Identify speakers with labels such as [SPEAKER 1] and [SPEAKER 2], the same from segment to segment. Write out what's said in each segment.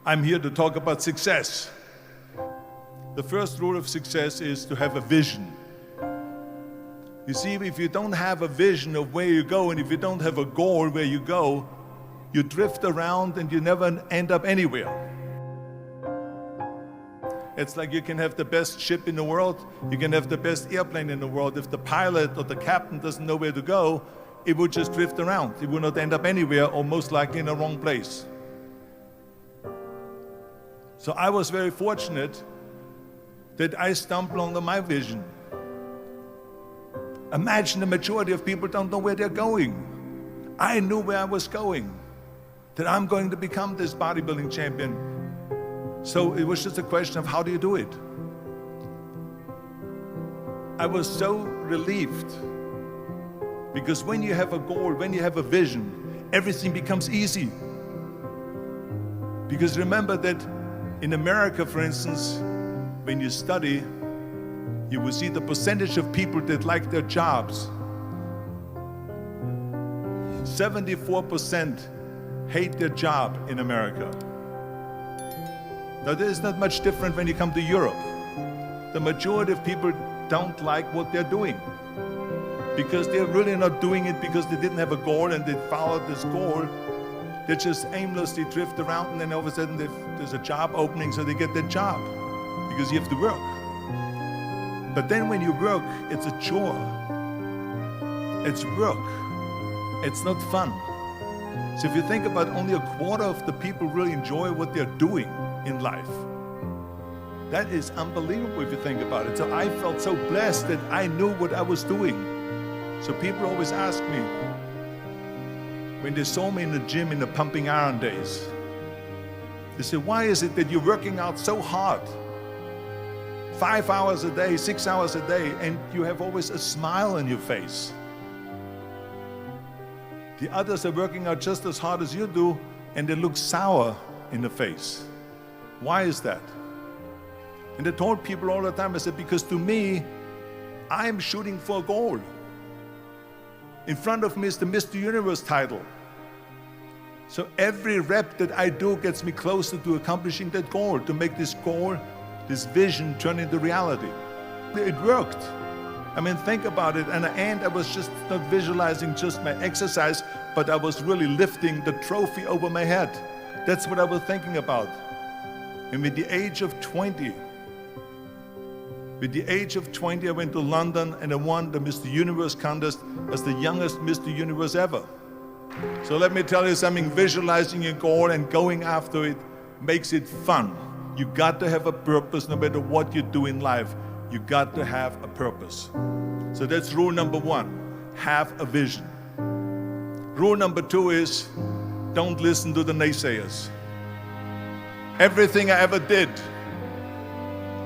[SPEAKER 1] I'm here to talk about success. The first rule of success is to have a vision. You see, if you don't have a vision of where you go, and if you don't have a goal where you go, you drift around and you never end up anywhere. It's like you can have the best ship in the world, you can have the best airplane in the world. If the pilot or the captain doesn't know where to go, it will just drift around. It will not end up anywhere, or most likely in the wrong place. So I was very fortunate that I stumbled onto my vision. Imagine the majority of people don't know where they're going. I knew where I was going, that I'm going to become this bodybuilding champion. So it was just a question of how do you do it? I was so relieved, because when you have a goal, when you have a vision, everything becomes easy. Because remember that in America, for instance, when you study, you will see the percentage of people that like their jobs. 74% hate their job in America. Now, there is not much different when you come to Europe. The majority of people don't like what they're doing, because they're really not doing it because they didn't have a goal and they followed this goal. They just aimlessly drift around, and then all of a sudden there's a job opening, so they get that job because you have to work. But then when you work, it's a chore. It's work. It's not fun. So if you think about, only a quarter of the people really enjoy what they're doing in life. That is unbelievable if you think about it. So I felt so blessed that I knew what I was doing. So people always ask me, when they saw me in the gym in the pumping iron days, they said, why is it that you're working out so hard? 5 hours a day, 6 hours a day, and you have always a smile on your face. The others are working out just as hard as you do, and they look sour in the face. Why is that? And I told people all the time, I said, because to me, I'm shooting for a goal. In front of me is the Mr. Universe title. So every rep that I do gets me closer to accomplishing that goal, to make this goal, this vision, turn into reality. It worked. I mean, think about it. And at the end, I was just not visualizing just my exercise, but I was really lifting the trophy over my head. That's what I was thinking about. And with the age of 20, I went to London and I won the Mr. Universe contest as the youngest Mr. Universe ever. So let me tell you something, visualizing your goal and going after it makes it fun. You got to have a purpose no matter what you do in life. You got to have a purpose. So that's rule number one, have a vision. Rule number two is, don't listen to the naysayers. Everything I ever did,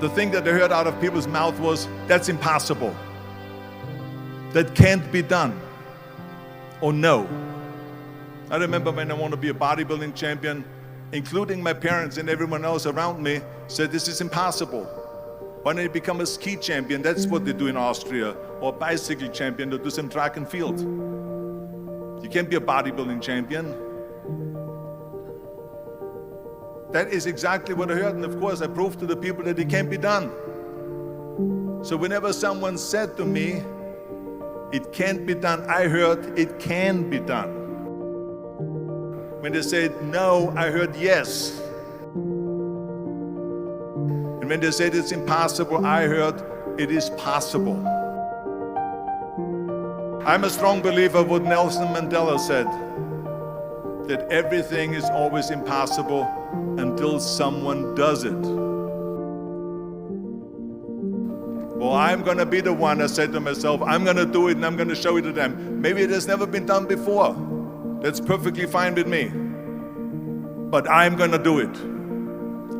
[SPEAKER 1] the thing that I heard out of people's mouth was, that's impossible. That can't be done. Or no. I remember when I wanted to be a bodybuilding champion, including my parents and everyone else around me, said this is impossible. Why don't you become a ski champion? That's what they do in Austria. Or a bicycle champion, or do some track and field. You can't be a bodybuilding champion. That is exactly what I heard, and of course I proved to the people that it can't be done. So whenever someone said to me, it can't be done, I heard, it can be done. When they said no, I heard yes. And when they said it's impossible, I heard it is possible. I'm a strong believer of what Nelson Mandela said, that everything is always impossible until someone does it. Well, I'm going to be the one, I said to myself, I'm going to do it and I'm going to show it to them. Maybe it has never been done before. That's perfectly fine with me. But I'm going to do it.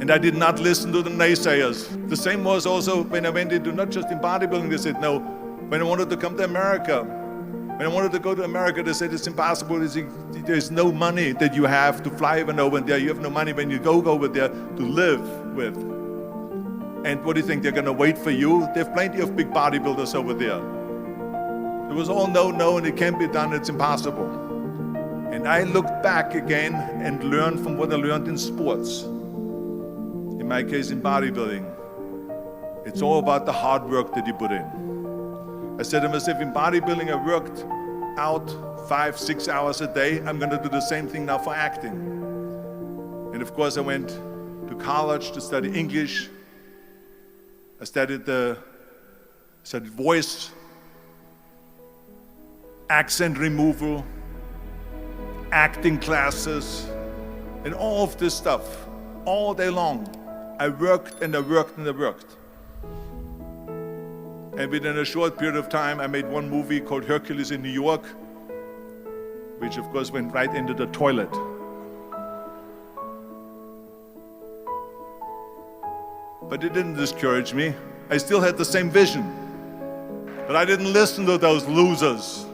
[SPEAKER 1] And I did not listen to the naysayers. The same was also when I went into, not just in bodybuilding, they said no. When I wanted to come to America, when I wanted to go to America, they said it's impossible. There's no money that you have to fly even over there. You have no money when you go over there to live with. And what do you think, they're going to wait for you? They have plenty of big bodybuilders over there. It was all no, and it can't be done, it's impossible. And I looked back again and learned from what I learned in sports. In my case, in bodybuilding, it's all about the hard work that you put in. I said to myself, in bodybuilding, I worked out 5-6 hours a day. I'm going to do the same thing now for acting. And of course, I went to college to study English. I studied voice, accent removal, acting classes, and all of this stuff. All day long, I worked and I worked and I worked. And within a short period of time, I made one movie called Hercules in New York, which of course went right into the toilet. But it didn't discourage me. I still had the same vision. But I didn't listen to those losers.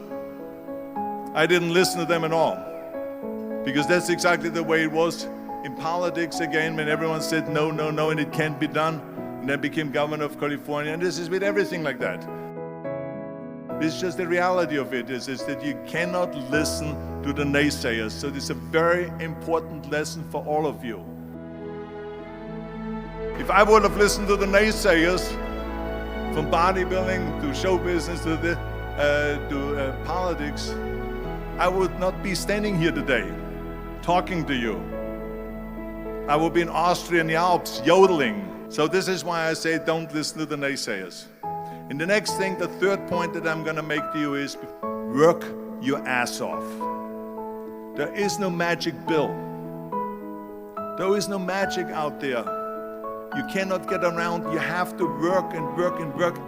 [SPEAKER 1] I didn't listen to them at all. Because that's exactly the way it was in politics again, when everyone said no, no, no, and it can't be done. And then became governor of California, and this is with everything like that. This is just the reality of it, is that you cannot listen to the naysayers. So this is a very important lesson for all of you. If I would have listened to the naysayers, from bodybuilding to show business to politics, I would not be standing here today, talking to you. I would be in Austria in the Alps, yodeling. So this is why I say don't listen to the naysayers. And the next thing, the third point that I'm going to make to you is work your ass off. There is no magic pill. There is no magic out there. You cannot get around. You have to work and work and work.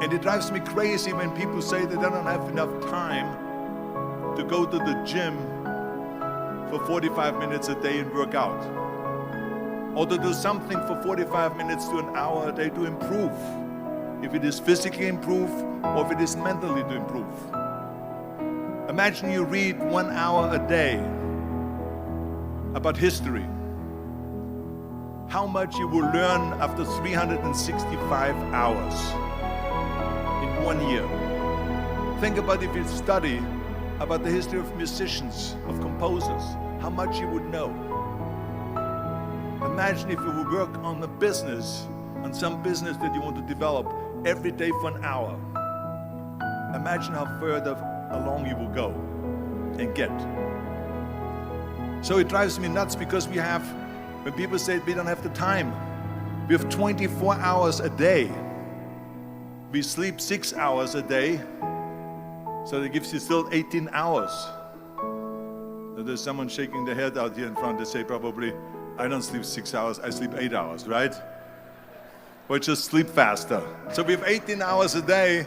[SPEAKER 1] And it drives me crazy when people say that they don't have enough time to go to the gym for 45 minutes a day and work out. Or to do something for 45 minutes to an hour a day to improve. If it is physically improve or if it is mentally to improve. Imagine you read 1 hour a day about history. How much you will learn after 365 hours in 1 year. Think about if you study about the history of musicians, of composers, how much you would know. Imagine if you would work on a business, on some business that you want to develop every day for an hour. Imagine how further along you will go and get. So it drives me nuts because when people say we don't have the time, we have 24 hours a day. We sleep 6 hours a day, so that gives you still 18 hours. So there's someone shaking their head out here in front. They say probably, I don't sleep 6 hours, I sleep 8 hours, right? Or just sleep faster. So we have 18 hours a day.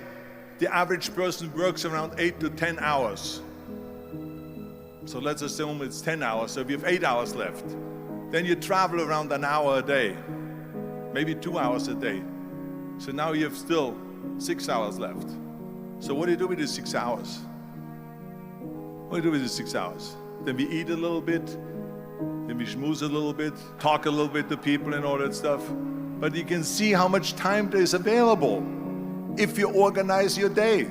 [SPEAKER 1] The average person works around 8 to 10 hours. So let's assume it's 10 hours, so we have 8 hours left. Then you travel around an hour a day, maybe 2 hours a day. So now you have still 6 hours left. So what do you do with these 6 hours? What do you do with these 6 hours? Then we eat a little bit, then we schmooze a little bit, talk a little bit to people and all that stuff. But you can see how much time there is available if you organize your day.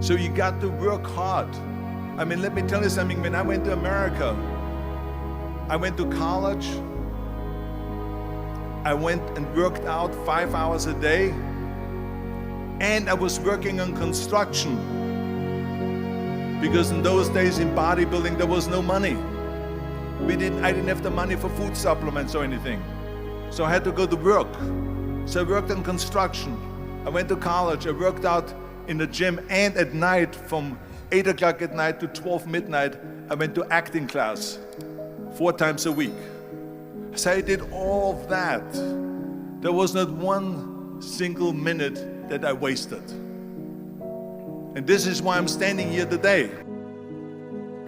[SPEAKER 1] So you got to work hard. I mean, let me tell you something. When I went to America, I went to college. I went and worked out 5 hours a day. And I was working on construction. Because in those days in bodybuilding, there was no money. I didn't have the money for food supplements or anything. So I had to go to work. So I worked on construction. I went to college. I worked out in the gym, and at night from 8 o'clock at night to 12 midnight, I went to acting class 4 times a week. So I did all of that. There was not one single minute that I wasted. And this is why I'm standing here today.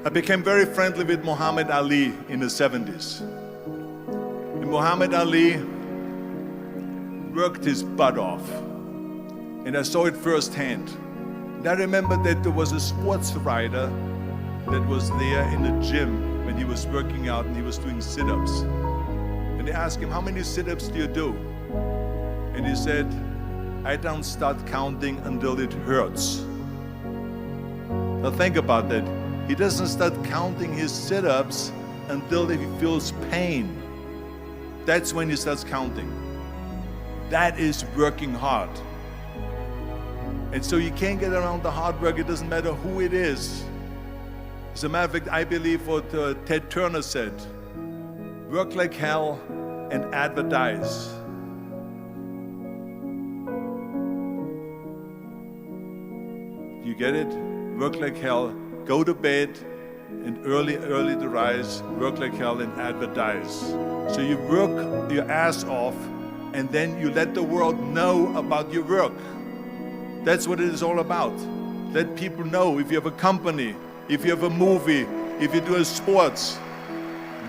[SPEAKER 1] I became very friendly with Muhammad Ali in the 70s. And Muhammad Ali worked his butt off. And I saw it firsthand. And I remember that there was a sports writer that was there in the gym when he was working out and he was doing sit-ups. And they asked him, how many sit-ups do you do? And he said, I don't start counting until it hurts. Now think about that. He doesn't start counting his sit-ups until he feels pain. That's when it starts counting. That is working hard. And so you can't get around the hard work. It doesn't matter who it is. As a matter of fact, I believe what Ted Turner said, work like hell and advertise. You get it? Work like hell, go to bed, and early to rise, work like hell and advertise. So you work your ass off, and then you let the world know about your work. That's what it is all about. Let people know. If you have a company, if you have a movie, if you do sports,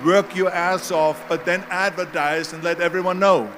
[SPEAKER 1] work your ass off, but then advertise and let everyone know.